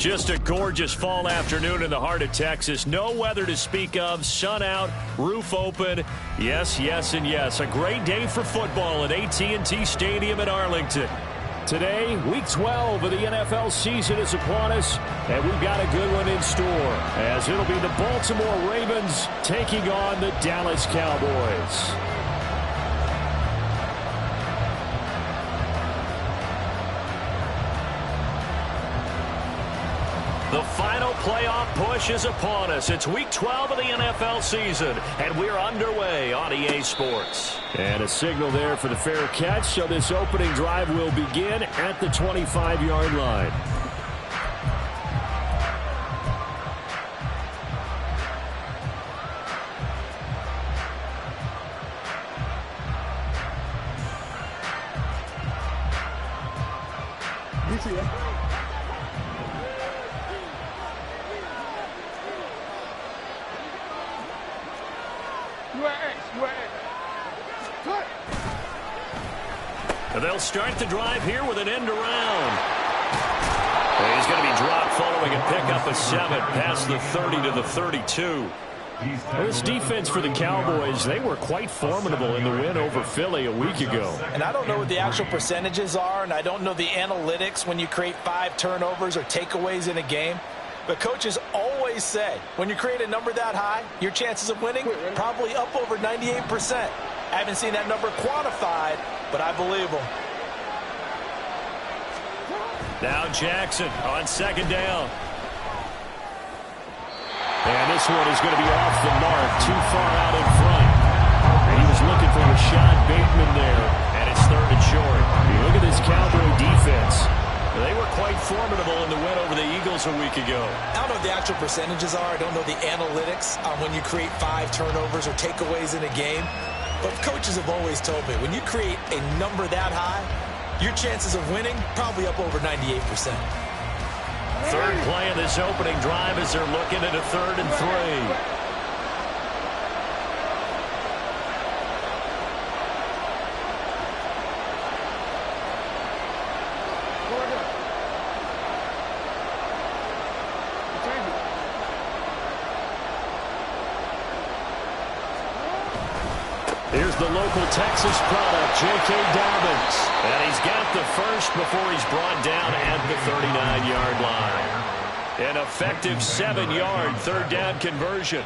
Just a gorgeous fall afternoon in the heart of Texas. No weather to speak of. Sun out, roof open. Yes, yes, and yes. A great day for football at AT&T Stadium in Arlington. Today, Week 12 of the NFL season is upon us, and we've got a good one in store, as it'll be the Baltimore Ravens taking on the Dallas Cowboys. The final playoff push is upon us. It's Week 12 of the NFL season, and we're underway on EA Sports. And a signal there for the fair catch, so this opening drive will begin at the 25-yard line. They'll start the drive here with an end around. He's going to be dropped following a pickup of 7 past the 30 to the 32. This defense for the Cowboys, they were quite formidable in the win over Philly a week ago. And I don't know what the actual percentages are, and I don't know the analytics when you create 5 turnovers or takeaways in a game. But coaches always say, when you create a number that high, your chances of winning probably up over 98%. I haven't seen that number quantified, but I believe them. Now Jackson on second down. And this one is going to be off the mark, too far out in front. And he was looking for Rashad Bateman there, and it's 3rd and short. Look at this Cowboy defense. They were quite formidable in the win over the Eagles a week ago. I don't know what the actual percentages are. I don't know the analytics on when you create 5 turnovers or takeaways in a game. But coaches have always told me, when you create a number that high, your chances of winning probably up over 98%. Third play of this opening drive as they're looking at a 3rd and 3. Here's the local Texas product, J.K. Dobbins. And he's got the first before he's brought down at the 39-yard line. An effective 7-yard 3rd down conversion.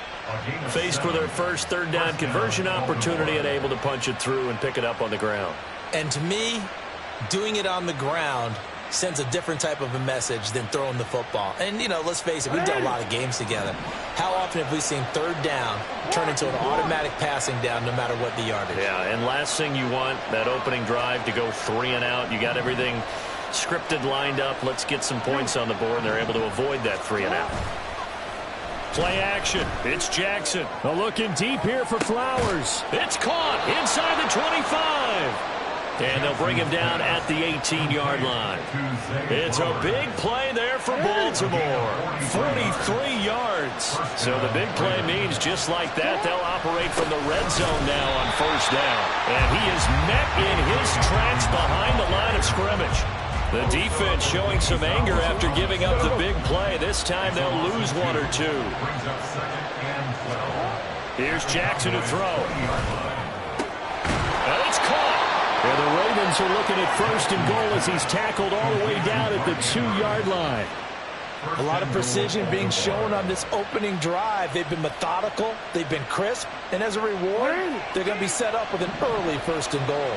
Faced with their first 3rd down conversion opportunity and able to punch it through and pick it up on the ground. And to me, doing it on the ground sends a different type of a message than throwing the football. And, you know, let's face it, we've done a lot of games together. How often have we seen 3rd down turn into an automatic passing down no matter what the yardage? Yeah, and last thing you want, that opening drive to go 3 and out. You got everything scripted, lined up. Let's get some points on the board, and they're able to avoid that 3 and out. Play action. It's Jackson. Looking deep here for Flowers. It's caught inside the 25. And they'll bring him down at the 18-yard line. It's a big play there for Baltimore. 43 yards. So the big play means just like that, they'll operate from the red zone now on 1st down. And he is met in his tracks behind the line of scrimmage. The defense showing some anger after giving up the big play. This time they'll lose 1 or 2. Here's Jackson to throw. And it's caught. And the Ravens are looking at 1st and goal as he's tackled all the way down at the 2-yard line. A lot of precision being shown on this opening drive. They've been methodical. They've been crisp. And as a reward, they're going to be set up with an early 1st and goal.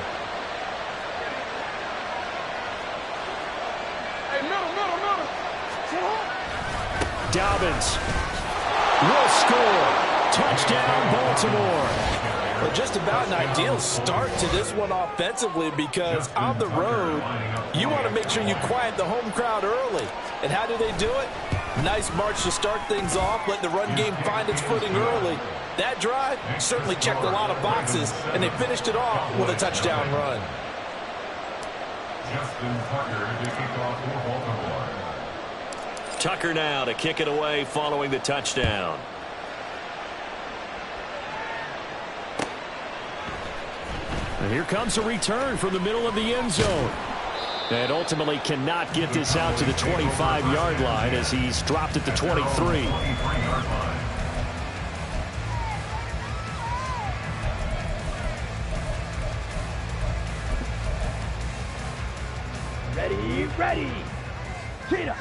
Hey, middle. Dobbins will score. Touchdown, Baltimore. Well, just about an ideal start to this one offensively, because on the road, you want to make sure you quiet the home crowd early. And how do they do it? Nice march to start things off, let the run game find its footing early. That drive certainly checked a lot of boxes, and they finished it off with a touchdown run. Tucker now to kick it away following the touchdown. And here comes a return from the middle of the end zone. And ultimately cannot get this out to the 25-yard line as he's dropped at the 23. Ready. Cheetah.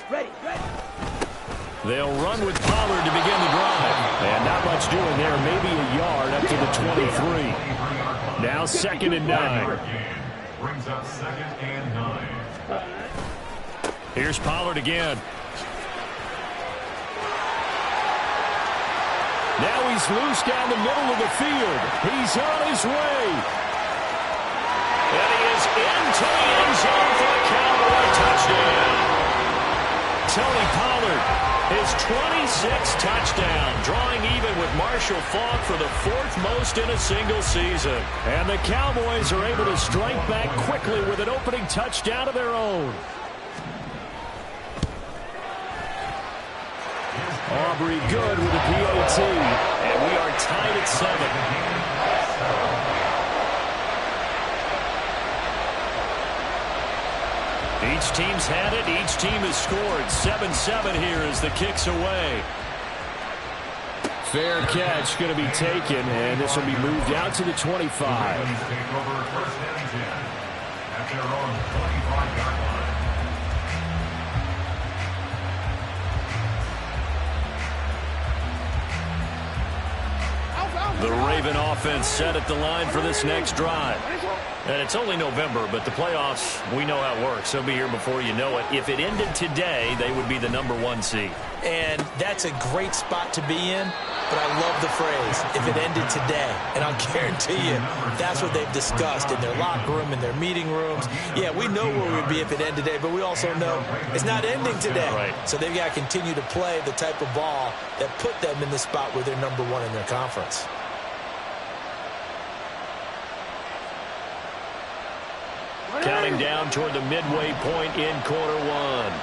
Ready. They'll run with Pollard to begin the drive. And not much doing there. Maybe a yard up to the 23. Now 2nd and 9. Brings up 2nd and 9. Here's Pollard again. Now he's loose down the middle of the field. He's on his way. And he is into the end zone for a Cowboy touchdown. Tony Pollard, his 26th touchdown, drawing even with Marshall Faulk for the 4th most in a single season. And the Cowboys are able to strike back quickly with an opening touchdown of their own. Aubrey good with a PAT. And we are tied at 7. Each team's had it. Each team has scored. 7-7 here as the kick's away. Fair catch going to be taken, and this will be moved out to the 25. Take over 1st and 10 at their own 25-yard line. The Raven offense set at the line for this next drive. And it's only November, but the playoffs, we know how it works. They'll be here before you know it. If it ended today, they would be the #1 seed. And that's a great spot to be in, but I love the phrase, if it ended today. And I'll guarantee you, that's what they've discussed in their locker room, in their meeting rooms. Yeah, we know where we'd be if it ended today, but we also know it's not ending today. Right. So they've got to continue to play the type of ball that put them in the spot where they're #1 in their conference. Counting down toward the midway point in quarter 1.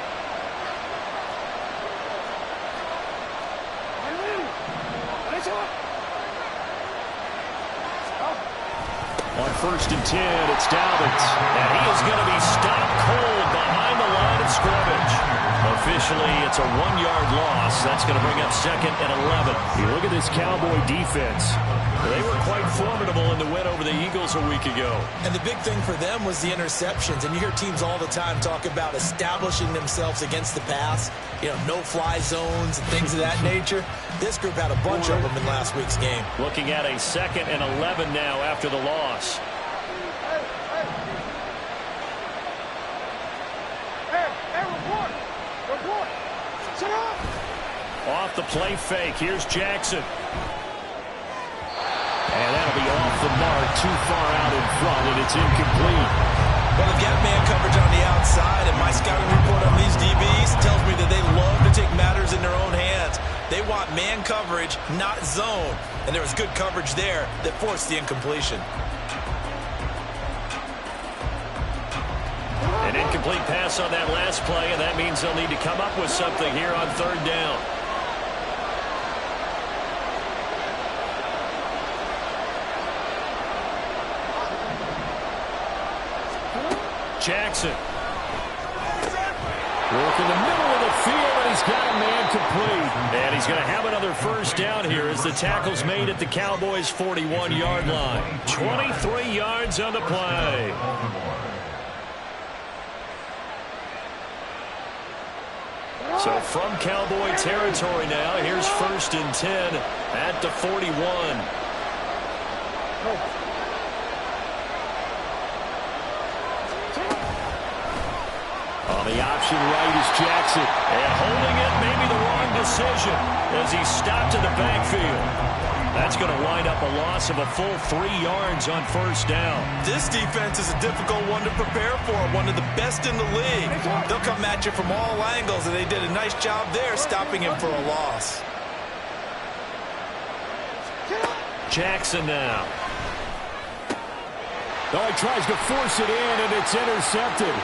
On 1st and 10, it's Dalvin. And he is going to be stopped cold behind the line of scrimmage. Officially, it's a 1-yard loss. That's going to bring up 2nd and 11. You look at this Cowboy defense. They were quite formidable in the win over the Eagles a week ago. And the big thing for them was the interceptions. And you hear teams all the time talk about establishing themselves against the pass. You know, no-fly zones and things of that nature. This group had a bunch of them in last week's game. Looking at a 2nd and 11 now after the loss. Report. Sit up. Off the play fake. Here's Jackson. And that'll be off the mark, too far out in front, and it's incomplete. Well, they've got man coverage on the outside, and my scouting report on these DBs tells me that they love to take matters in their own hands. They want man coverage, not zone. And there was good coverage there that forced the incompletion. An incomplete pass on that last play, and that means they'll need to come up with something here on 3rd down. Jackson. Work in the middle of the field, and he's got a man complete. And he's going to have another 1st down here as the tackle's made at the Cowboys' 41-yard line. 23 yards on the play. So from Cowboy territory now, here's 1st and 10 at the 41. On the option right is Jackson. And holding it may be the wrong decision as he stopped in the backfield. That's going to wind up a loss of a full 3 yards on 1st down. This defense is a difficult one to prepare for, one of the best in the league. They'll come at you from all angles, and they did a nice job there stopping him for a loss. Jackson now. Oh, he tries to force it in, and it's intercepted.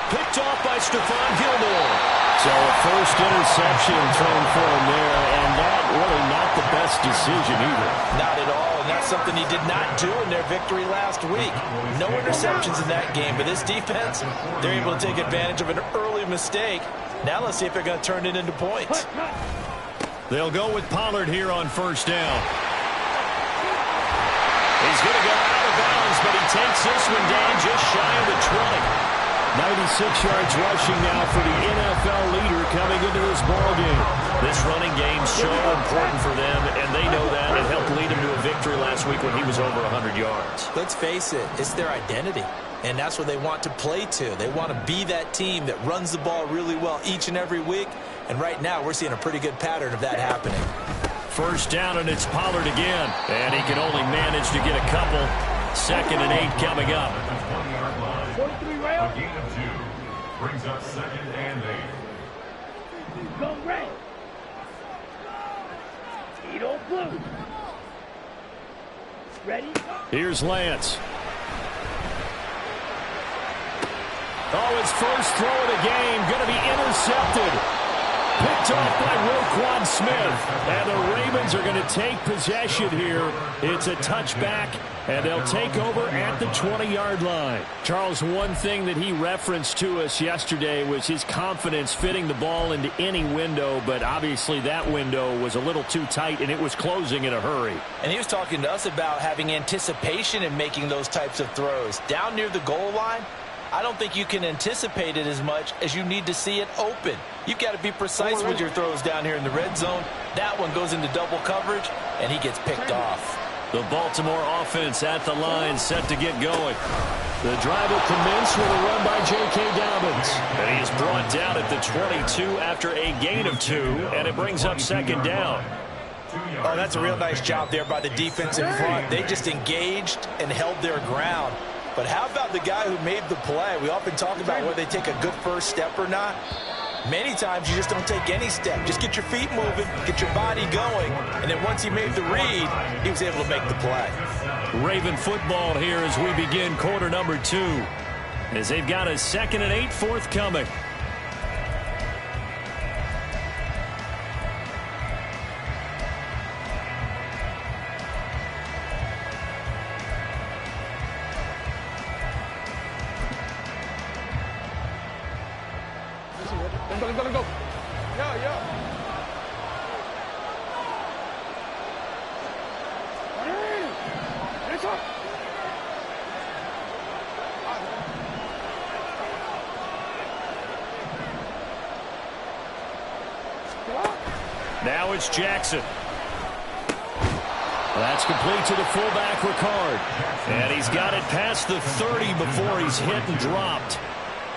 Picked off by Stephon Gilmore. So a first interception thrown for him there, and that really not the best decision either. Not at all, and that's something he did not do in their victory last week. No interceptions in that game, but this defense, they're able to take advantage of an early mistake. Now let's see if they're going to turn it into points. They'll go with Pollard here on first down. He's going to go out of bounds, but he takes this one down just shy of the 20. 96 yards rushing now for the NFL leader coming into this ball game. This running game so important for them, and they know that. It helped lead them to a victory last week when he was over 100 yards. Let's face it, it's their identity, and that's what they want to play to. They want to be that team that runs the ball really well each and every week, and right now we're seeing a pretty good pattern of that happening. First down, and it's Pollard again, and he can only manage to get a couple. 2nd and 8 coming up. A gain of 2 brings up 2nd and 8. Go red. Edo blue. Ready? Here's Lance. Oh, his first throw of the game going to be intercepted. Picked off by Roquan Smith. And the Ravens are going to take possession here. It's a touchback, and they'll take over at the 20-yard line. Charles, one thing that he referenced to us yesterday was his confidence fitting the ball into any window, but obviously that window was a little too tight, and it was closing in a hurry. And he was talking to us about having anticipation in making those types of throws. Down near the goal line, I don't think you can anticipate it as much as you need to see it open. You've got to be precise with your throws down here in the red zone. That one goes into double coverage, and he gets picked off. The Baltimore offense at the line, set to get going. The drive will commence with a run by J.K. Dobbins. And he is brought down at the 22 after a gain of 2, and it brings up 2nd down. Oh, that's a real nice job there by the defense in front. They just engaged and held their ground. But how about the guy who made the play? We often talk about whether they take a good first step or not. Many times you just don't take any step. Just get your feet moving, get your body going, and then once he made the read, he was able to make the play. Raven football here as we begin quarter number 2. As they've got a 2nd and 8 forthcoming. Go. Yeah. Let's go. Now it's Jackson. That's complete to the fullback, Ricard. And he's got it past the 30 before he's hit and dropped.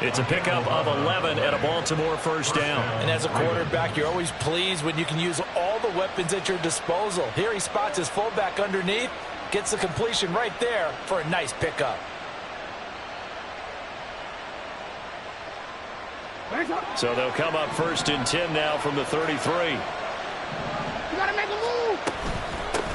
It's a pickup of 11 and a Baltimore first down. And as a quarterback, you're always pleased when you can use all the weapons at your disposal. Here he spots his fullback underneath, gets the completion right there for a nice pickup. So they'll come up 1st and 10 now from the 33. You gotta make a move.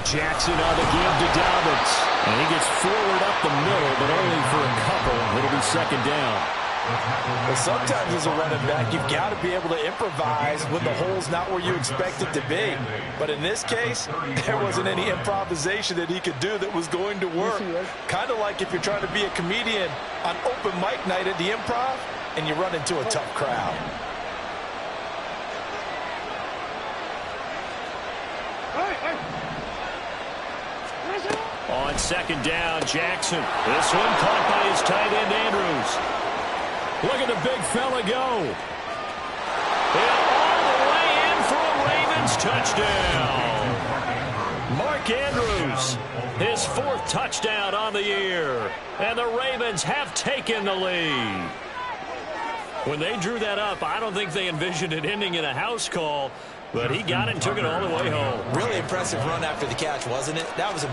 Jackson on the give to Dobbins. And he gets forward up the middle, but only for a couple. It'll be 2nd down. Well, sometimes as a running back, you've got to be able to improvise when the hole's not where you expect it to be. But in this case, there wasn't any improvisation that he could do that was going to work. Kind of like if you're trying to be a comedian on open mic night at the Improv and you run into a tough crowd. On 2nd down, Jackson. This one caught by his tight end, Andrews. Look at the big fella go. And all the way in for a Ravens touchdown. Mark Andrews, his 4th touchdown on the year. And the Ravens have taken the lead. When they drew that up, I don't think they envisioned it ending in a house call. But he got it and took it all the way home. Really impressive run after the catch, wasn't it? That was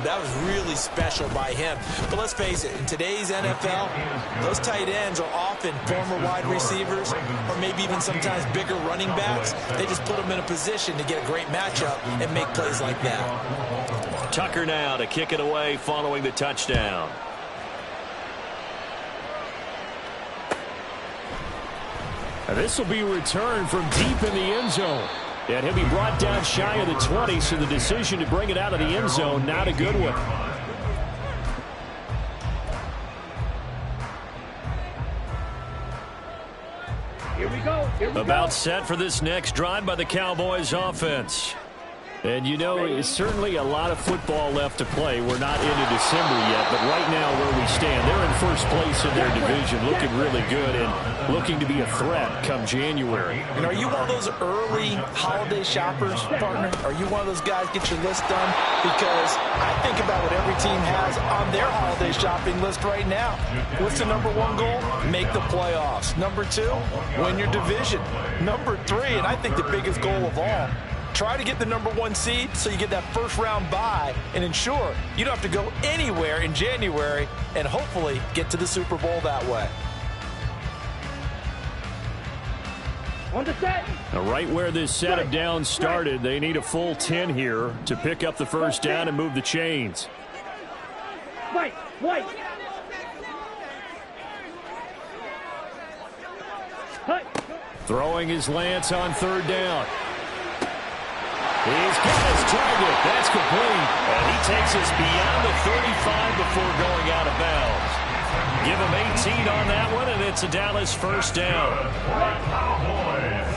really special by him. But let's face it, in today's NFL, those tight ends are often former wide receivers or maybe even sometimes bigger running backs. They just put them in a position to get a great matchup and make plays like that. Tucker now to kick it away following the touchdown. And this will be returned from deep in the end zone. And he'll be brought down shy of the 20, so the decision to bring it out of the end zone, not a good one. Here we go. About set for this next drive by the Cowboys offense. And you know, it's certainly a lot of football left to play. We're not into December yet, but right now where we stand, they're in first place in their division, looking really good and looking to be a threat come January. And are you one of those early holiday shoppers, partner? Are you one of those guys get your list done? Because I think about what every team has on their holiday shopping list right now. What's the number one goal? Make the playoffs. Number two, win your division. Number three, and I think the biggest goal of all, try to get the number one seed so you get that first round bye and ensure you don't have to go anywhere in January and hopefully get to the Super Bowl that way. On the set. Now, right where this set of downs started, they need a full 10 here to pick up the first down and move the chains. White. Throwing his Lance on third down. He's got his target. That's complete. And he takes us beyond the 35 before going out of bounds. Give him 18 on that one, and it's a Dallas first down. Cowboys.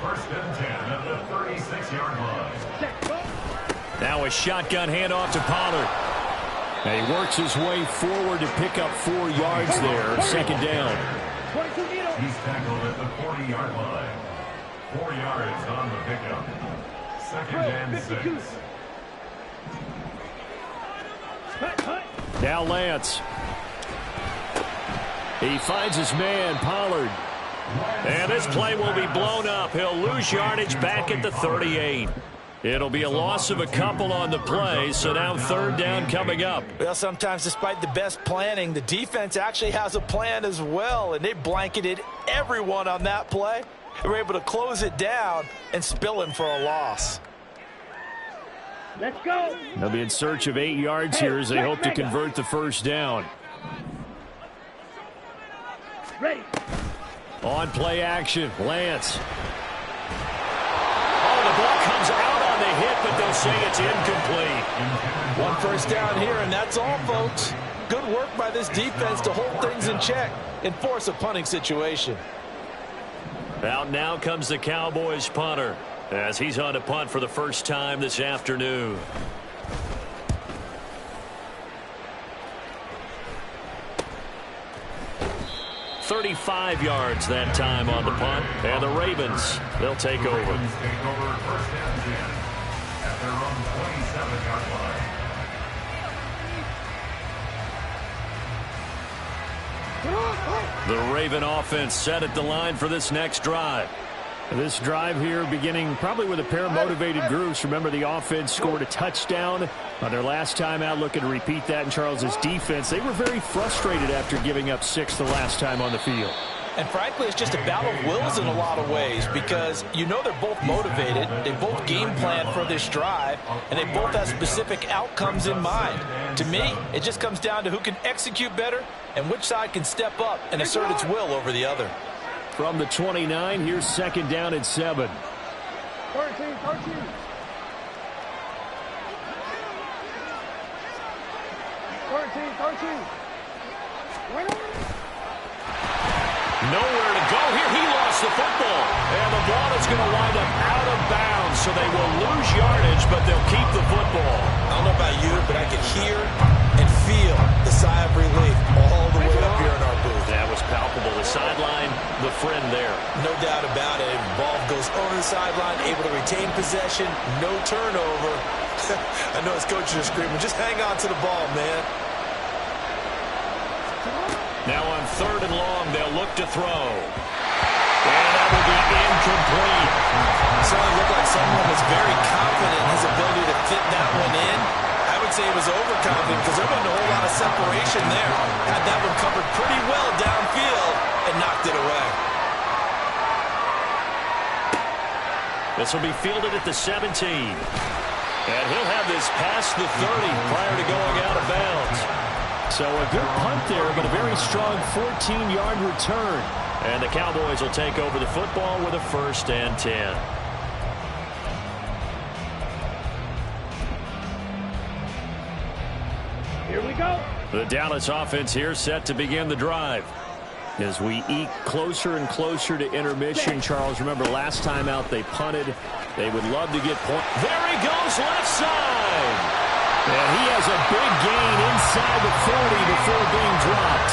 First and 10 at the 36-yard line. Now a shotgun handoff to Pollard. And he works his way forward to pick up 4 yards there. Second down. He's tackled at the 40-yard line. 4 yards on the pickup. Second and 6. Now Lance. He finds his man, Pollard. And this play will be blown up. He'll lose yardage back at the 38. It'll be a loss of a couple on the play, so now third down coming up. Well, sometimes despite the best planning, the defense actually has a plan as well, and they blanketed everyone on that play. They were able to close it down and spill him for a loss. Let's go. They'll be in search of 8 yards here as they hope to convert the first down. Ready. On play action, Lance. Oh, the ball comes out on the hit, but they'll say it's incomplete. One first down here, and that's all, folks. Good work by this defense to hold things in check and force a punting situation. Out now comes the Cowboys punter as he's on to punt for the first time this afternoon. "35 yards that time on the punt, and the Ravens, they'll take over. Take over first and 10 at their own 27-yard line. The Raven offense set at the line for this next drive. This drive here beginning probably with a pair of motivated groups. Remember, the offense scored a touchdown on their last time out. Looking to repeat that in Charles's defense. They were very frustrated after giving up 6 the last time on the field. And frankly, it's just a battle of wills in a lot of ways because you know they're both motivated, they both game plan for this drive, and they both have specific outcomes in mind. To me, it just comes down to who can execute better and which side can step up and assert its will over the other. From the 29, here's second down and 7. 13. Nowhere to go here. He lost the football. And the ball is going to wind up out of bounds, so they will lose yardage, but they'll keep the football. I don't know about you, but I can hear and feel the sigh of relief all the way up here in our booth. That was palpable. The sideline, the friend there. No doubt about it. The ball goes over the sideline, able to retain possession, no turnover. I know his coaches are screaming, just hang on to the ball, man. Now on third and long, they'll look to throw. And that will be incomplete. Certainly looked like someone was very confident in his ability to fit that one in. I would say he was overconfident because there wasn't a whole lot of separation there. Had that one covered pretty well downfield and knocked it away. This will be fielded at the 17. And he'll have this past the 30 prior to going out of bounds. So a good punt there, but a very strong 14-yard return. And the Cowboys will take over the football with a 1st and 10. Here we go. The Dallas offense here set to begin the drive. As we eke closer and closer to intermission, Charles, remember last time out they punted. They would love to get points. There he goes, left side. And he has a big gain inside the 40 before being dropped.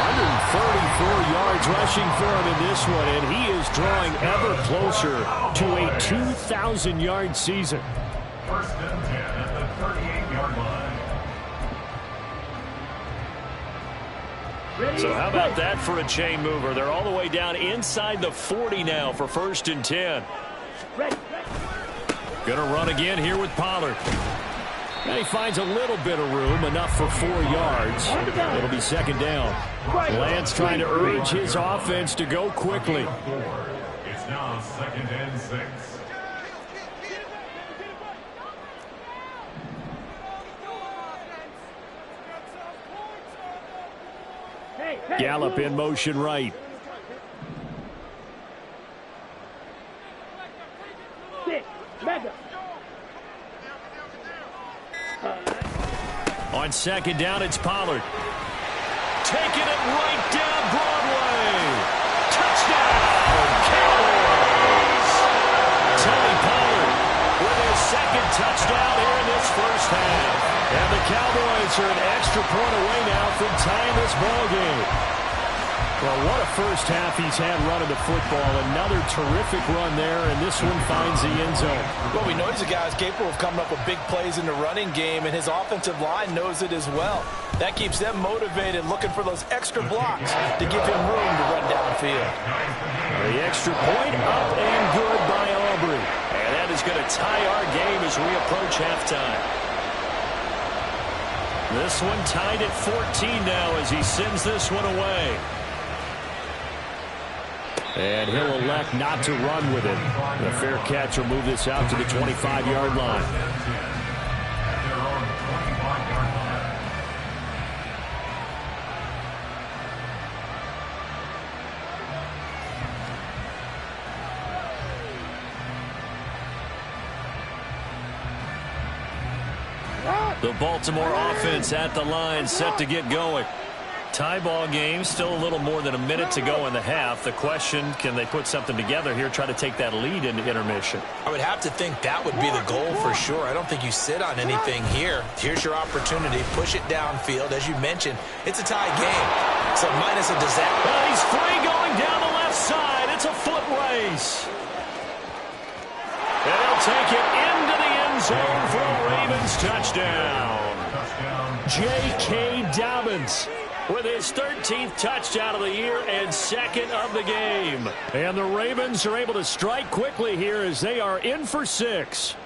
134 yards rushing for him in this one, and he is drawing ever closer to a 2,000-yard season. 1st and 10 at the 38-yard line. So how about that for a chain mover? They're all the way down inside the 40 now for 1st and 10. Going to run again here with Pollard. And he finds a little bit of room, enough for 4 yards. It'll be 2nd down. Lance trying to urge his offense to go quickly. It's now 2nd and 6. Gallup in motion right. On 2nd down, it's Pollard. Taking it right down Broadway. Touchdown, Cowboys. Tony Pollard with his 2nd touchdown here in this 1st half. And the Cowboys are an extra point away now from tying this ball game. Well, what a 1st half he's had running the football. Another terrific run there, and this one finds the end zone. Well, we know he's a guy who's capable of coming up with big plays in the running game, and his offensive line knows it as well. That keeps them motivated, looking for those extra blocks to give him room to run downfield. The extra point up and good by Aubrey. And that is going to tie our game as we approach halftime. This one tied at 14 now as he sends this one away. And he'll elect not to run with it. The fair catch will move this out to the 25-yard line. The Baltimore offense at the line, set to get going. Tie ball game, still a little more than a minute to go in the half. The question, can they put something together here, try to take that lead into intermission? I would have to think that would be the goal for sure. I don't think you sit on anything here. Here's your opportunity. Push it downfield. As you mentioned, it's a tie game. So minus a disaster. Well, he's free going down the left side. It's a foot race. And he'll take it into the end zone for a Ravens touchdown. J.K. Dobbins with his 13th touchdown of the year and 2nd of the game. And the Ravens are able to strike quickly here as they are in for 6.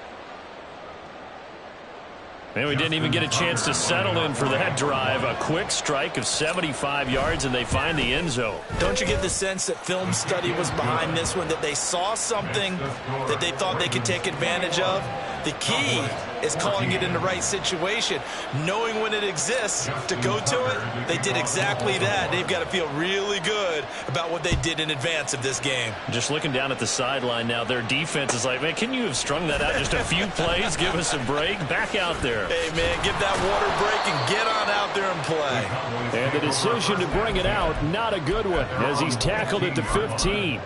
And we didn't even get a chance to settle in for that drive. A quick strike of 75 yards, and they find the end zone. Don't you get the sense that film study was behind this one, that they saw something that they thought they could take advantage of? The key is calling it in the right situation, knowing when it exists to go to it. They did exactly that. They've got to feel really good about what they did in advance of this game. Just looking down at the sideline now, their defense is like, man, can you have strung that out just a few plays? Give us a break. Back out there. Hey, man, give that water break and get on out there and play. And the decision to bring it out, not a good one, as he's tackled at the 15.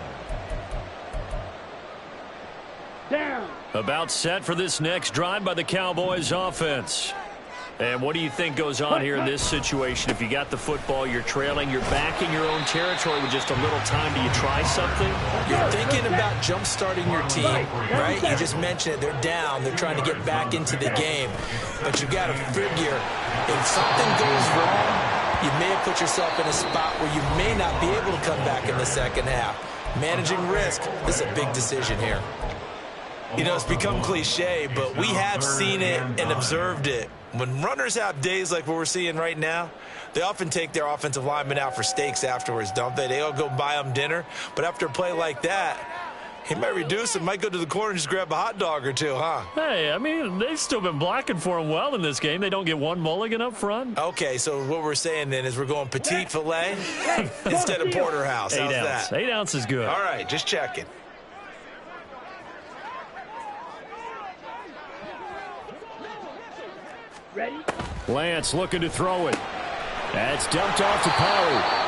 Down. About set for this next drive by the Cowboys offense. And what do you think goes on here in this situation? If you got the football, you're trailing, you're back in your own territory with just a little time. Do you try something? You're thinking about jump-starting your team, right? You just mentioned it. They're down. They're trying to get back into the game. But you got to figure, if something goes wrong, you may have put yourself in a spot where you may not be able to come back in the second half. Managing risk, this is a big decision here. You know, it's become cliche, but we have seen it and observed it. When runners have days like what we're seeing right now, they often take their offensive linemen out for steaks afterwards, don't they? They all go buy them dinner. But after a play like that, He might reduce it, might go to the corner and just grab a hot dog or two, huh? Hey, I mean, they've still been blocking for him well in this game. They don't get one mulligan up front. Okay, so what we're saying then is we're going petite filet instead of porterhouse. How's that? 8 ounce is good. All right, just checking. Ready? Lance looking to throw it. That's dumped off to Perry.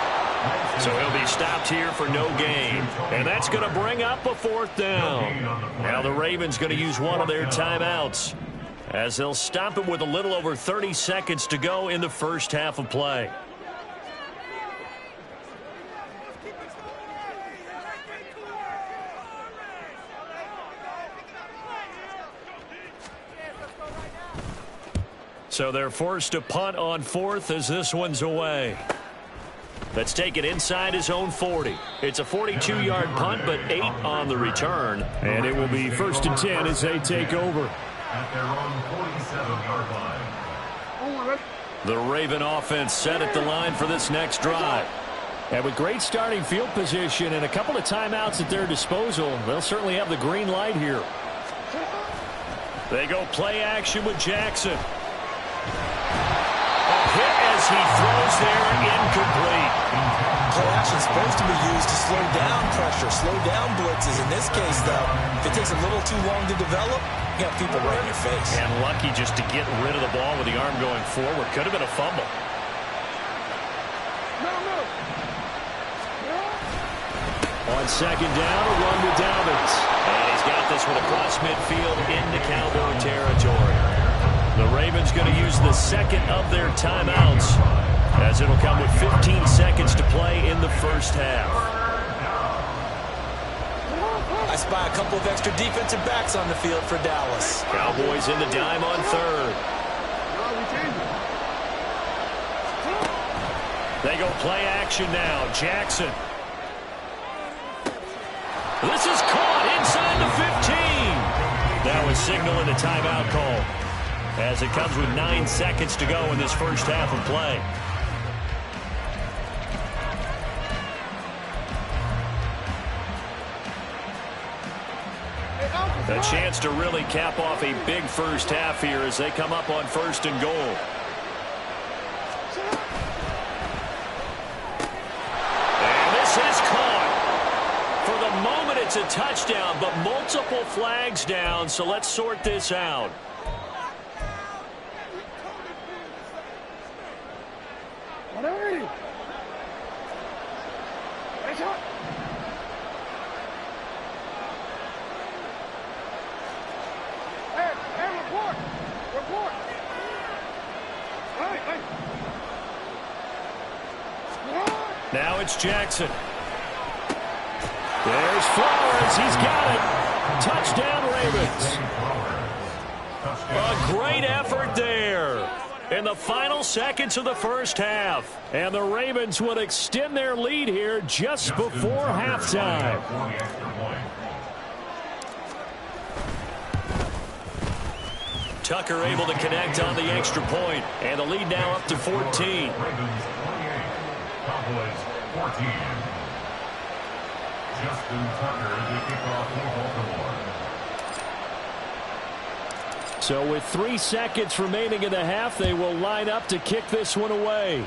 So he'll be stopped here for no gain. And that's going to bring up a 4th down. Now the Ravens going to use one of their timeouts, as they'll stop it with a little over 30 seconds to go in the first half of play. So they're forced to punt on 4th as this one's away. Let's take it inside his own 40. It's a 42-yard punt, but 8 on the return. And it will be 1st and 10 as they take over. At their own 47-yard line. The Raven offense set at the line for this next drive. And with great starting field position and a couple of timeouts at their disposal, they'll certainly have the green light here. They go play action with Jackson. Hit as he throws there, incomplete. Play action's supposed to be used to slow down pressure, slow down blitzes. In this case, though, if it takes a little too long to develop, you got people right in your face. And lucky just to get rid of the ball with the arm going forward. Could have been a fumble. On 2nd down, a run to Dalvin. And he's got this one across midfield into Cowboy territory. The Ravens going to use the 2nd of their timeouts, as it'll come with 15 seconds to play in the first half. I spy a couple of extra defensive backs on the field for Dallas. Cowboys in the dime on 3rd. They go play action now. Jackson. This is caught inside the 15. That was signaling a timeout call, as it comes with 9 seconds to go in this first half of play. A chance to really cap off a big first half here as they come up on 1st and goal. And this is caught. For the moment, it's a touchdown, but multiple flags down, so let's sort this out. Now it's Jackson. There's Flowers. He's got it. Touchdown, Ravens. A great effort there in the final seconds of the first half. And the Ravens would extend their lead here just before halftime. Tucker able to connect on the extra point, and the lead now up to 14. Ravens 28, Cowboys 14. Justin Tucker, the kickoff for Baltimore. So with 3 seconds remaining in the half, they will line up to kick this one away.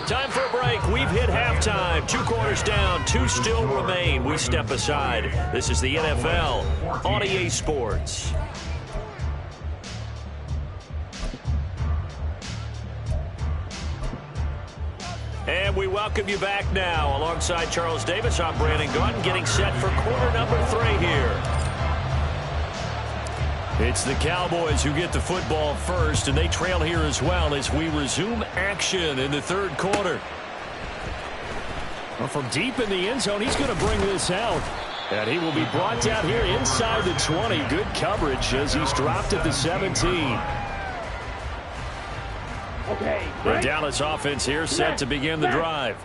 Time for a break. We've hit halftime. 2 quarters down. 2 still remain. We step aside. This is the NFL on EA Sports. And we welcome you back now. Alongside Charles Davis, I'm Brandon Gaudin, getting set for quarter number 3 here. It's the Cowboys who get the football first, and they trail here as well as we resume action in the 3rd quarter. Well, from deep in the end zone, he's going to bring this out. And he will be brought down here inside the 20. Good coverage as he's dropped at the 17. Okay. The Dallas offense here set to begin the drive.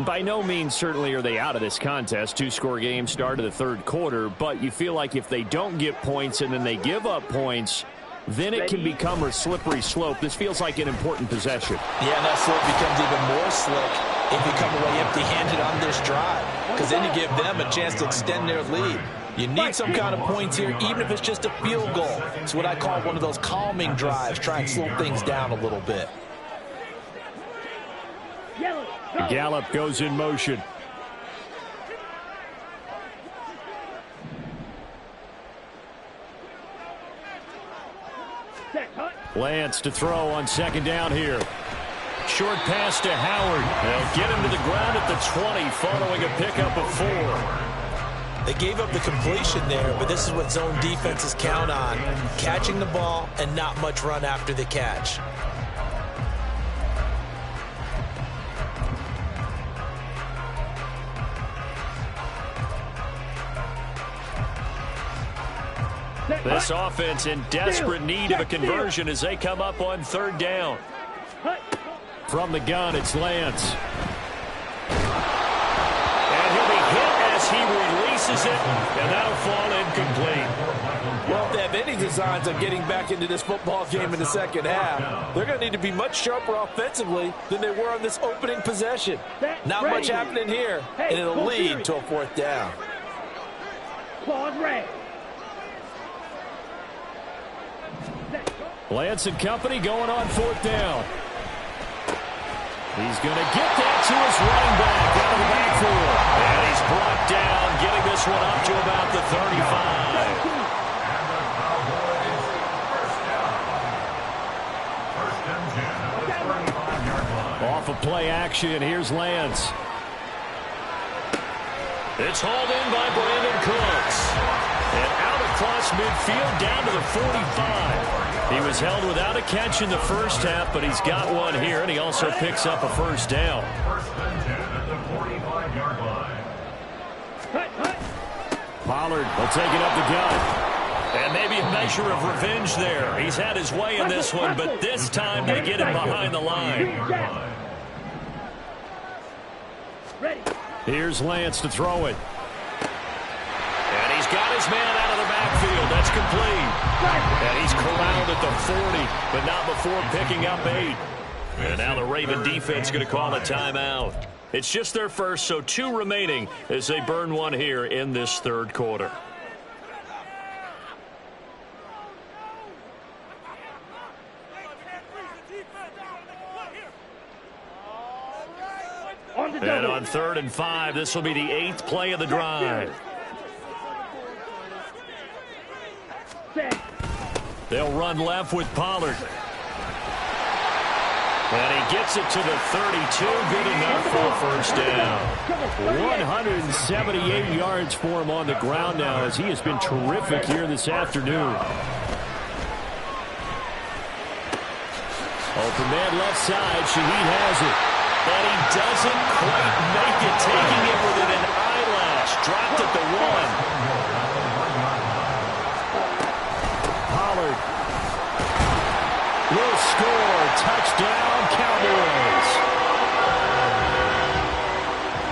By no means certainly are they out of this contest. 2-score game start of the 3rd quarter, but you feel like if they don't get points and then they give up points, then it can become a slippery slope. This feels like an important possession. Yeah, and that slope becomes even more slick if you come away empty-handed on this drive, because then you give them a chance to extend their lead. You need some kind of points here, even if it's just a field goal. It's what I call one of those calming drives, try and slow things down a little bit. Gallup goes in motion. Lance to throw on second down here. Short pass to Howard. They'll get him to the ground at the 20 following a pickup of 4. They gave up the completion there, but this is what zone defenses count on. Catching the ball and not much run after the catch. This offense in desperate need of a conversion as they come up on third down. From the gun, it's Lance. And he'll be hit as he releases it, and that'll fall incomplete. Well, if they have any designs on getting back into this football game in the second half, they're going to need to be much sharper offensively than they were on this opening possession. Not much happening here, and it'll lead to a fourth down. Lance and company going on fourth down. He's going to get that to his running back out of the backfield. And he's brought down, getting this one up to about the 35. Off of play action, here's Lance. It's hauled in by Brandon Cooks. And out across midfield down to the 45. He was held without a catch in the first half, but he's got one here, and he also picks up a first down. First and 10 at the 45-yard line. Pollard will take it up the gut. And maybe a measure of revenge there. He's had his way in this one, but this time they get him behind the line. Here's Lance to throw it. And he's got his man out of the backfield. That's complete. And he's corralled at the 40, but not before picking up 8. And now the Raven defense going to call a timeout. It's just their first, so 2 remaining as they burn one here in this third quarter. And on 3rd and 5, this will be the 8th play of the drive. They'll run left with Pollard. And he gets it to the 32. Good enough for a first down. 178 yards for him on the ground now as he has been terrific here this afternoon. Open man left side. Shaheed has it. And he doesn't quite make it, taking it within an eyelash. Dropped at the 1. Pollard will score. Touchdown, Cowboys.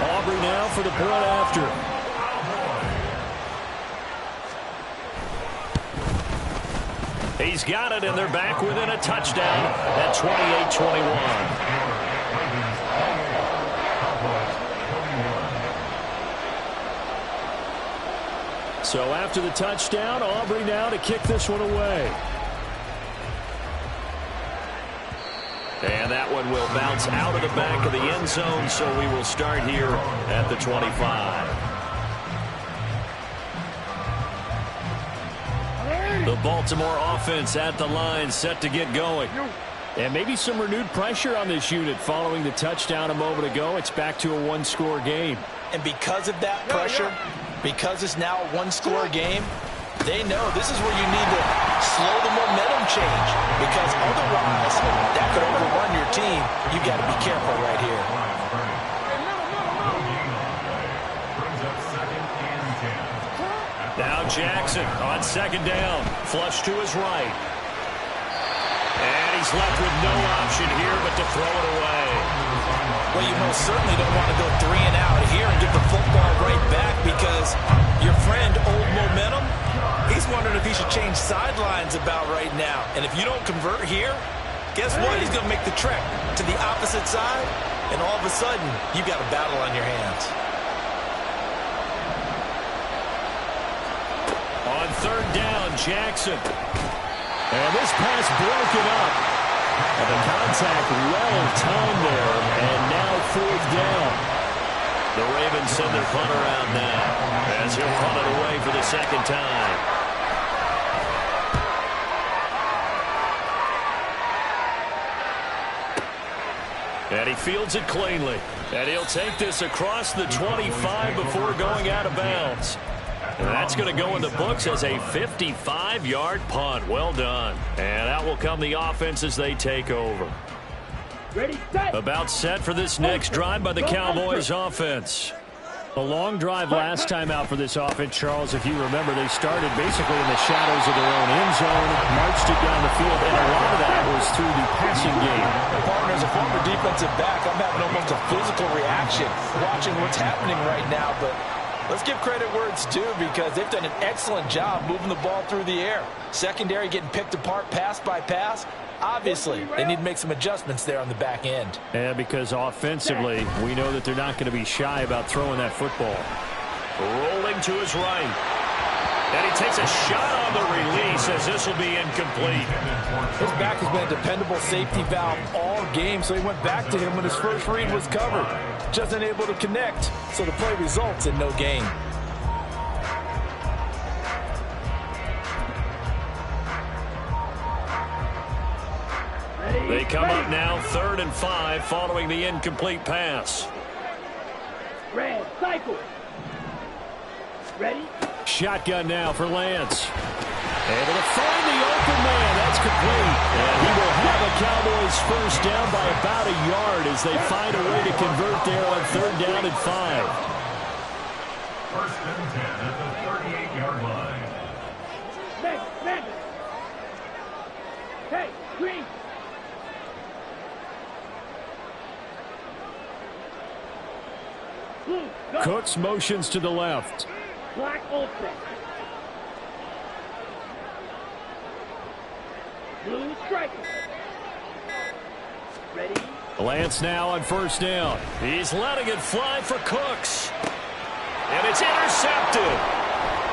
Aubrey now for the point after. He's got it, and they're back within a touchdown at 28-21. So after the touchdown, Aubrey now to kick this one away. And that one will bounce out of the back of the end zone, so we will start here at the 25. The Baltimore offense at the line, set to get going. And maybe some renewed pressure on this unit following the touchdown a moment ago. It's back to a 1-score game. And because of that pressure, because it's now a 1-score game, they know this is where you need to slow the momentum change, because otherwise that could overrun your team. You got to be careful right here. Now Jackson on second down, flush to his right. And he's left with no option here but to throw it away. Well, you most certainly don't want to go 3 and out here and get the football right back, because your friend, Old Momentum, he's wondering if he should change sidelines about right now. And if you don't convert here, guess what? He's going to make the trek to the opposite side, and all of a sudden, you've got a battle on your hands. On third down, Jackson. And this pass broken up. And the contact well timed there, and now fourth down. The Ravens send their punter out now as he'll punt it away for the second time. And he fields it cleanly. And he'll take this across the 25 before going out of bounds. And that's going to go in the books as a 55-yard punt. Well done. And out will come the offense as they take over. Ready, set. About set for this next drive by the Cowboys offense. A long drive last time out for this offense, Charles. If you remember, they started basically in the shadows of their own end zone, marched it down the field, and a lot of that was through the passing game. Partner, as a former defensive back, I'm having almost a physical reaction watching what's happening right now, but let's give credit where it's due because they've done an excellent job moving the ball through the air. Secondary getting picked apart pass by pass. Obviously, they need to make some adjustments there on the back end. Yeah, because offensively, we know that they're not going to be shy about throwing that football. Rolling to his right. And he takes a shot on the release as this will be incomplete. His back has been a dependable safety valve all game, so he went back to him when his first read was covered. Just unable to connect, so the play results in no gain. They come up now 3rd and 5 following the incomplete pass. Red, cycle. Ready? Shotgun now for Lance. Able to find the open man. That's complete. And he will have a Cowboys first down by about a yard as they find a way to convert there on 3rd down and 5. 1st and 10 at the 38-yard line. Man. Hey, green. Blue, go. Cooks motions to the left. Black Olsen. Blue striker. Ready? Lance now on 1st down. He's letting it fly for Cooks. And it's intercepted.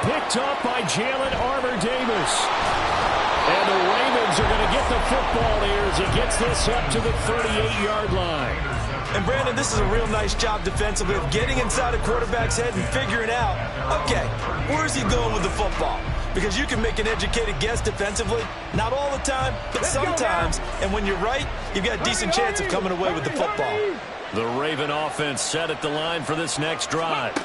Picked up by Jalen Armour-Davis. And the Ravens are going to get the football here as he gets this up to the 38-yard line. And, Brandon, this is a real nice job defensively of getting inside a quarterback's head and figuring out, okay, where's he going with the football? Because you can make an educated guess defensively. Not all the time, but sometimes. And when you're right, you've got a decent chance of coming away with the football. The Raven offense set at the line for this next drive.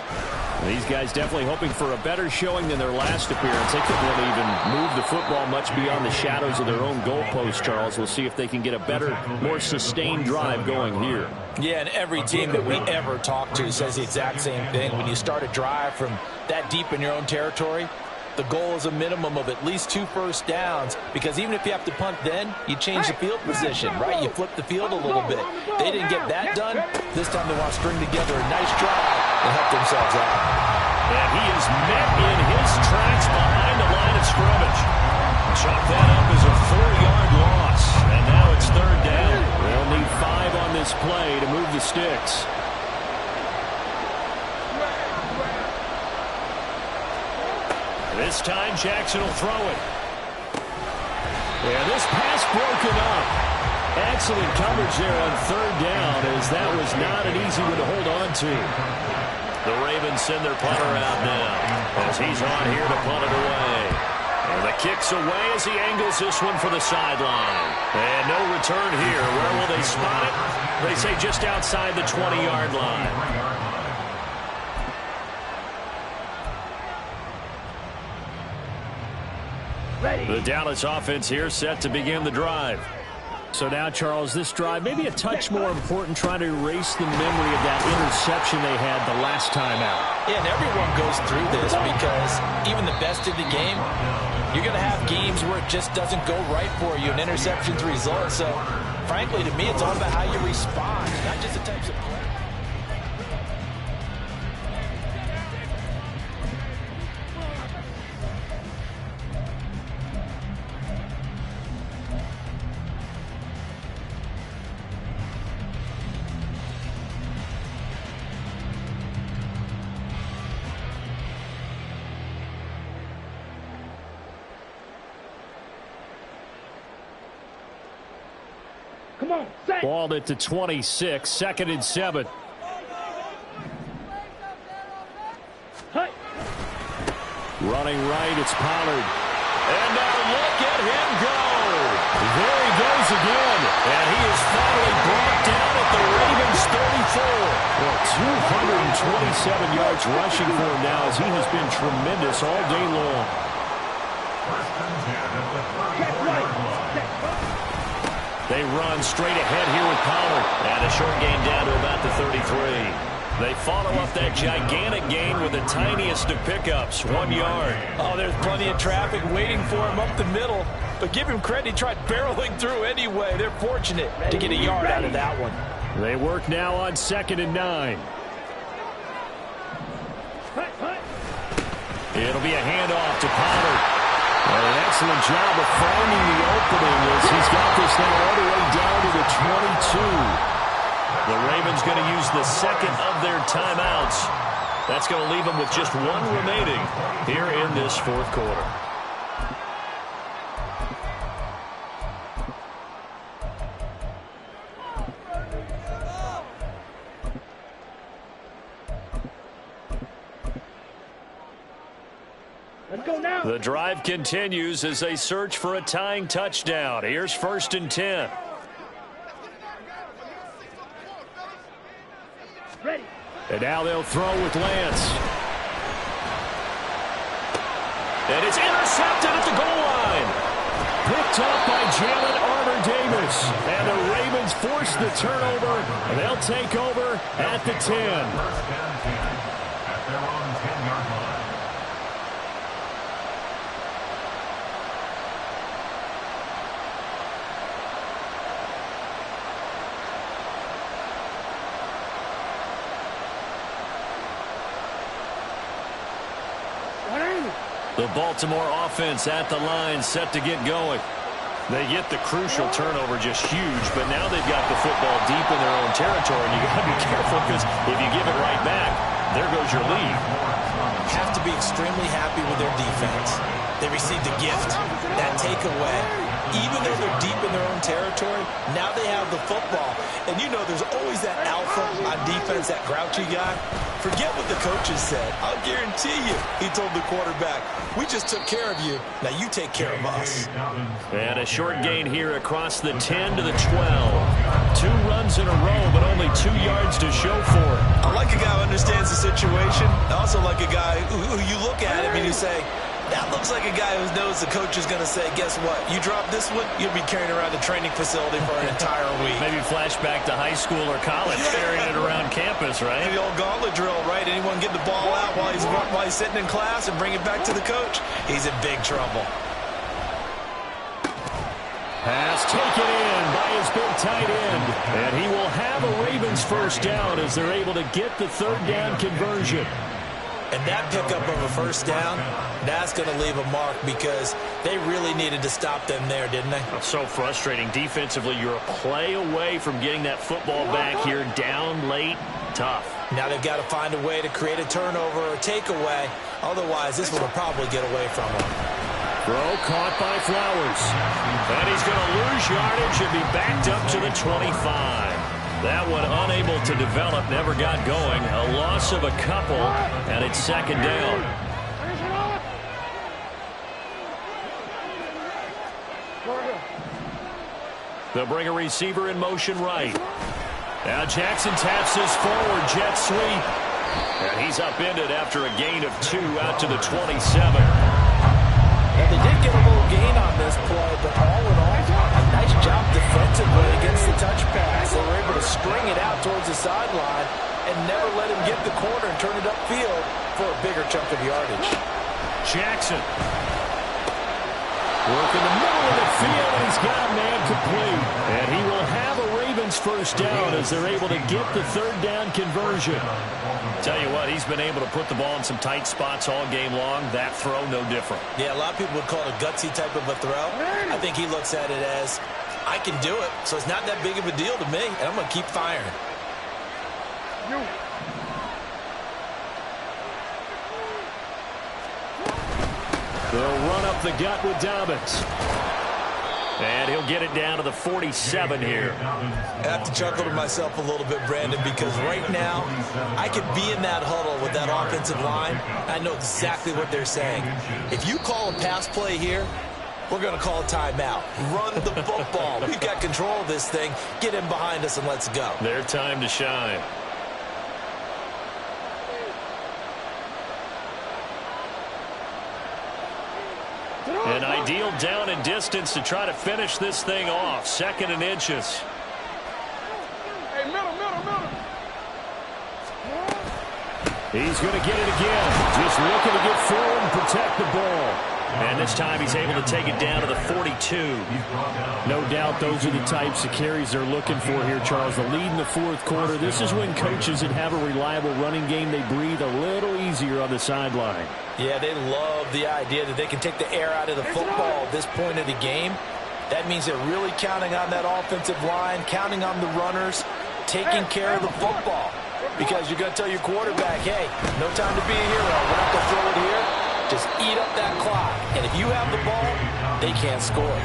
These guys definitely hoping for a better showing than their last appearance. They couldn't really even move the football much beyond the shadows of their own goalpost, Charles. We'll see if they can get a better, more sustained drive going here. Yeah, and every team that we ever talk to says the exact same thing. When you start a drive from that deep in your own territory, the goal is a minimum of at least 2 first downs, because even if you have to punt then, you change the field position, right? You flip the field a little bit. They didn't get that done. This time they want to string together a nice drive and help themselves out. And he is met in his tracks behind the line of scrimmage. Chalk that up as a 4-yard loss. And now it's 3rd down. They'll need 5 on this play to move the sticks. This time Jackson will throw it. Yeah, this pass broken up. Excellent coverage there on 3rd down, as that was not an easy one to hold on to. The Ravens send their punter out now as he's on here to punt it away. And the kick's away as he angles this one for the sideline. And no return here. Where will they spot it? They say just outside the 20-yard line. The Dallas offense here set to begin the drive. So now, Charles, this drive maybe a touch more important, trying to erase the memory of that interception they had the last time out. Yeah, and everyone goes through this because even the best of the game, you're going to have games where it just doesn't go right for you, and interceptions result. So, frankly, to me, it's all about how you respond, not just the types of play. Come on, set. Balled at the 26, 2nd and 7. Hut. Running right, it's Pollard. And now look at him go. There he goes again. And he is finally brought down at the Ravens 34. Well, 227 yards rushing for him now, as he has been tremendous all day long. First and 10 at the 34-yard line. They run straight ahead here with Pollard. And a short gain down to about the 33. They follow up that gigantic gain with the tiniest of pickups, 1 yard. Oh, there's plenty of traffic waiting for him up the middle. But give him credit, he tried barreling through anyway. They're fortunate to get a yard out of that one. They work now on 2nd and 9. Hut, hut. It'll be a handoff to Pollard. And an excellent job of finding the opening as he's got this now all the way down to the 22. The Ravens going to use the second of their timeouts. That's going to leave them with just one remaining here in this fourth quarter. Let's go now. The drive continues as they search for a tying touchdown. Here's 1st and 10. Ready. And now they'll throw with Lance. And it's intercepted at the goal line. Picked up by Jalen Armour-Davis. And the Ravens force the turnover. And they'll take over at the 10. First and 10 at their own 10-yard line. The Baltimore offense at the line, set to get going. They get the crucial turnover, just huge, but now they've got the football deep in their own territory, and you got to be careful because if you give it right back, there goes your lead. Have to be extremely happy with their defense. They received a gift, that takeaway. Even though they're deep in their own territory, now they have the football. And you know there's always that alpha on defense, that grouchy guy. Forget what the coaches said. I'll guarantee you, he told the quarterback, we just took care of you. Now you take care of us. And a short gain here across the 10 to the 12. 2 runs in a row, but only 2 yards to show for it. I like a guy who understands the situation. I also like a guy who you look at him and you say, that looks like a guy who knows the coach is going to say, guess what? You drop this one, you'll be carrying around the training facility for an entire week. Maybe flashback to high school or college, carrying it around campus, right? The old gauntlet drill, right? Anyone get the ball out while he's sitting in class and bring it back to the coach? He's in big trouble. Pass taken in by his big tight end. And he will have a Ravens first down as they're able to get the 3rd down conversion. And that pickup of a first down, that's going to leave a mark because they really needed to stop them there, didn't they? It's so frustrating. Defensively, you're a play away from getting that football back here, down late, tough. Now they've got to find a way to create a turnover or takeaway. Otherwise, this one will probably get away from them. Throw caught by Flowers. And he's going to lose yardage and be backed up to the 25. That one unable to develop, never got going. A loss of a couple, and it's 2nd down. They'll bring a receiver in motion right. Now Jackson taps this forward, jet sweep. And he's upended after a gain of 2 out to the 27. And they did get a little gain on this play, but all in all, a nice job defensively against the touch pass. They were able to string it out towards the sideline and never let him get the corner and turn it upfield for a bigger chunk of yardage. Jackson. Work in the middle of the field, and he's got a man complete. And he will have a Ravens first down as they're able to get the 3rd down conversion. Tell you what, he's been able to put the ball in some tight spots all game long. That throw, no different. Yeah, a lot of people would call it a gutsy type of a throw. I think he looks at it as, I can do it, so it's not that big of a deal to me, and I'm going to keep firing. They'll run up the gut with Dobbins. And he'll get it down to the 47 here. I have to chuckle to myself a little bit, Brandon, because right now I could be in that huddle with that offensive line. I know exactly what they're saying. If you call a pass play here, we're going to call a timeout. Run the football. We've got control of this thing. Get in behind us and let's go. Their time to shine. An ideal down and distance to try to finish this thing off. 2nd and inches. Hey, middle. He's going to get it again. Just looking to get forward and protect the ball. And this time he's able to take it down to the 42. No doubt those are the types of carries they're looking for here, Charles. The lead in the 4th quarter. This is when coaches that have a reliable running game, they breathe a little easier on the sideline. Yeah, they love the idea that they can take the air out of the football at this point of the game. That means they're really counting on that offensive line, counting on the runners, taking care of the football. Because you're going to tell your quarterback, hey, no time to be a hero. We're not going to throw it here. Just eat up that clock. And if you have the ball, they can't score.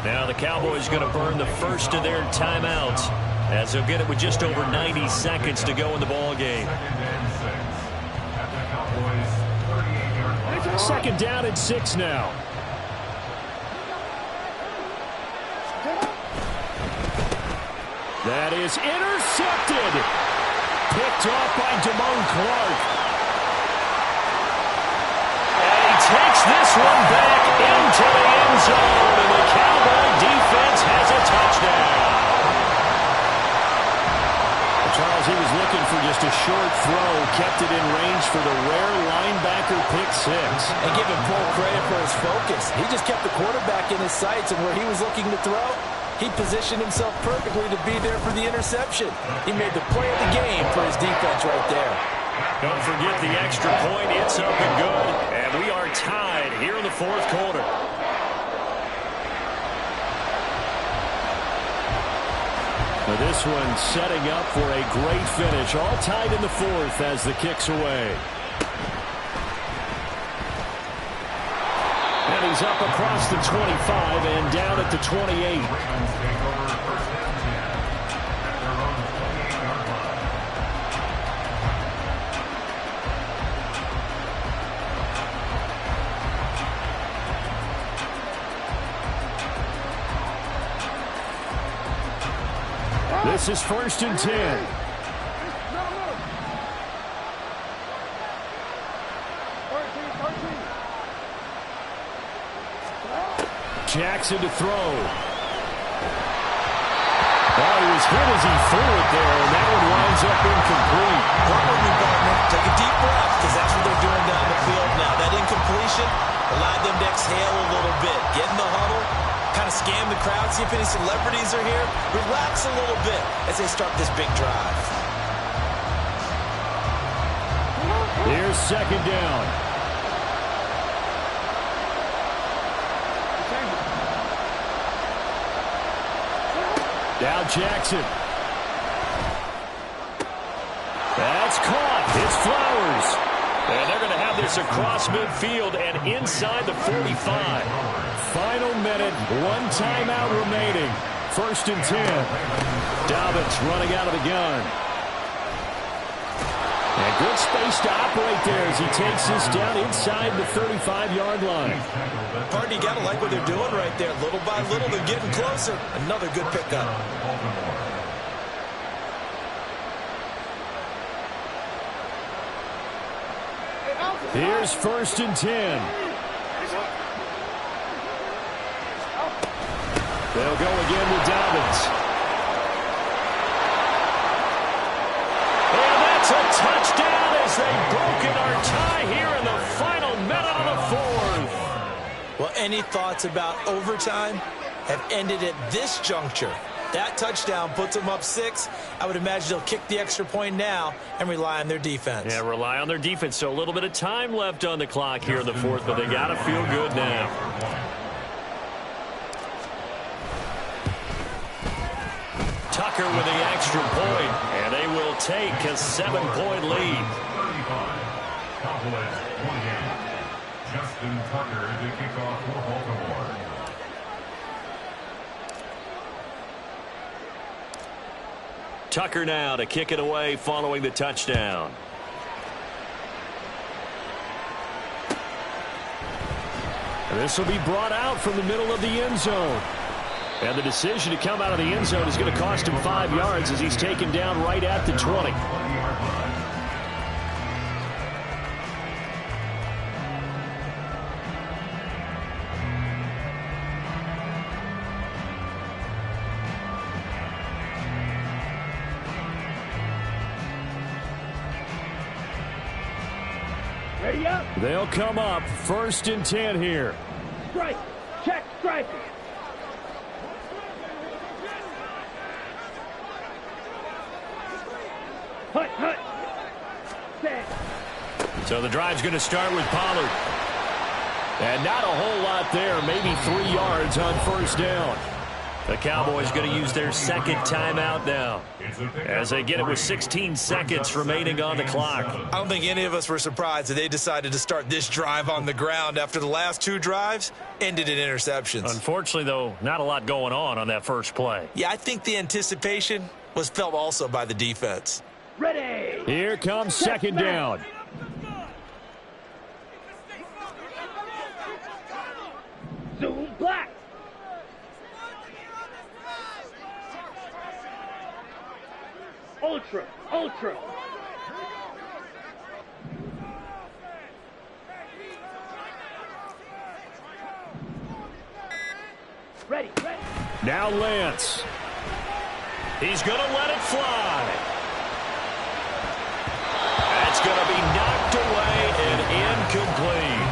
Now the Cowboys going to burn the first of their timeouts as they'll get it with just over 90 seconds to go in the ball game. 2nd down and 6 now. That is intercepted. Picked off by Damone Clark. And he takes this one back into the end zone, and the Cowboy defense has a touchdown. Charles, he was looking for just a short throw, kept it in range for the rare linebacker pick 6. And give him full credit for his focus. He just kept the quarterback in his sights, and where he was looking to throw, he positioned himself perfectly to be there for the interception. He made the play of the game for his defense right there. Don't forget the extra point. It's up and good. And we are tied here in the 4th quarter. Now this one setting up for a great finish. All tied in the 4th as the kick's away. And he's up across the 25 and down at the 28. This is 1st and 10. Jackson to throw. Oh, he was hit as he threw it there, and that one winds up incomplete. Run with me, Gardner. Take a deep breath, because that's what they're doing down the field now. That incompletion allowed them to exhale a little bit. Get in the huddle, kind of scan the crowd, see if any celebrities are here. Relax a little bit as they start this big drive. Here's 2nd down. Now Jackson. That's caught. It's Flowers. And they're going to have this across midfield and inside the 45. Final minute, 1 timeout remaining. 1st and 10. Dobbins running out of the gun. And good space to operate there as he takes this down inside the 35-yard line. Pardon, you got to like what they're doing right there. Little by little, they're getting closer. Another good pickup. Here's 1st and 10. They'll go again with Dobbins. A touchdown as they've broken our tie here in the final minute of the 4th. Well, any thoughts about overtime have ended at this juncture. That touchdown puts them up 6. I would imagine they'll kick the extra point now and rely on their defense. Yeah, rely on their defense. So a little bit of time left on the clock here in the 4th, but they got to feel good now. Tucker with the extra point, and they will take a 7-point lead. 35. Cowboys 28. Justin Tucker to kick off for Baltimore. Tucker now to kick it away following the touchdown. This will be brought out from the middle of the end zone. And the decision to come out of the end zone is going to cost him 5 yards as he's taken down right at the 20. Ready up. They'll come up 1st and 10 here. Strike. Check strike. Hut, hut. Set. So the drive's going to start with Pollard. And not a whole lot there, maybe 3 yards on 1st down. The Cowboys going to use their second timeout now as they get it with 16 seconds remaining on the clock. I don't think any of us were surprised that they decided to start this drive on the ground after the last 2 drives ended in interceptions. Unfortunately, though, not a lot going on that first play. Yeah, I think the anticipation was felt also by the defense. Ready. Here comes 2nd down. Zoom black. Ultra, ultra. Ready, ready. Now Lance. He's going to let it fly. That's going to be knocked away and incomplete.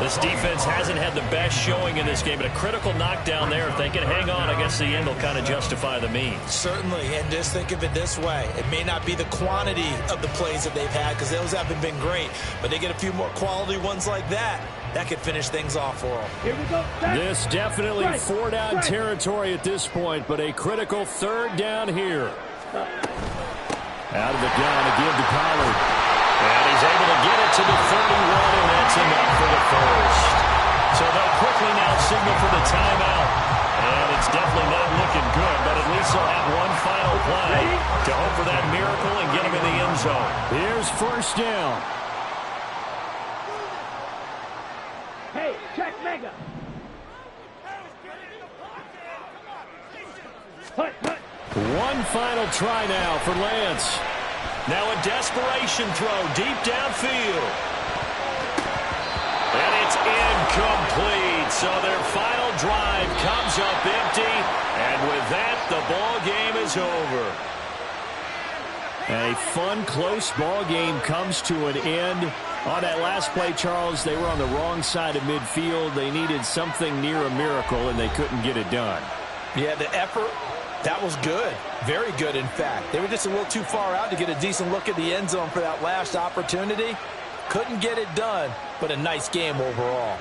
This defense hasn't had the best showing in this game, but a critical knockdown there. If they can hang on, I guess the end will kind of justify the means. Certainly, and just think of it this way. It may not be the quantity of the plays that they've had because those haven't been great, but they get a few more quality ones like that. That could finish things off for them. Here we go. This definitely 4-down territory at this point, but a critical 3rd down here. Out of the gun to give to Pollard. And he's able to get it to the 31, and that's enough for the first. So they'll quickly now signal for the timeout. And it's definitely not looking good, but at least they'll have one final play to hope for that miracle and get him in the end zone. Here's 1st down. Hey, check mega. Hut, hut. One final try now for Lance. Now a desperation throw deep downfield. And it's incomplete. So their final drive comes up empty. And with that, the ball game is over. A fun, close ball game comes to an end. On that last play, Charles, they were on the wrong side of midfield. They needed something near a miracle, and they couldn't get it done. Yeah, the effort, that was good. Very good, in fact. They were just a little too far out to get a decent look at the end zone for that last opportunity. Couldn't get it done, but a nice game overall.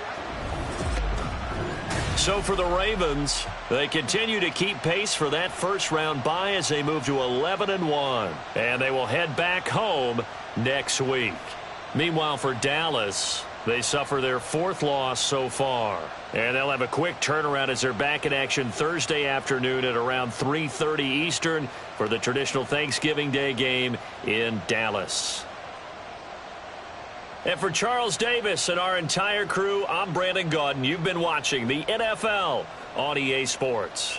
So for the Ravens, they continue to keep pace for that first-round bye as they move to 11-1. And they will head back home next week. Meanwhile, for Dallas, they suffer their 4th loss so far. And they'll have a quick turnaround as they're back in action Thursday afternoon at around 3:30 Eastern for the traditional Thanksgiving Day game in Dallas. And for Charles Davis and our entire crew, I'm Brandon Gaudin. You've been watching the NFL on EA Sports.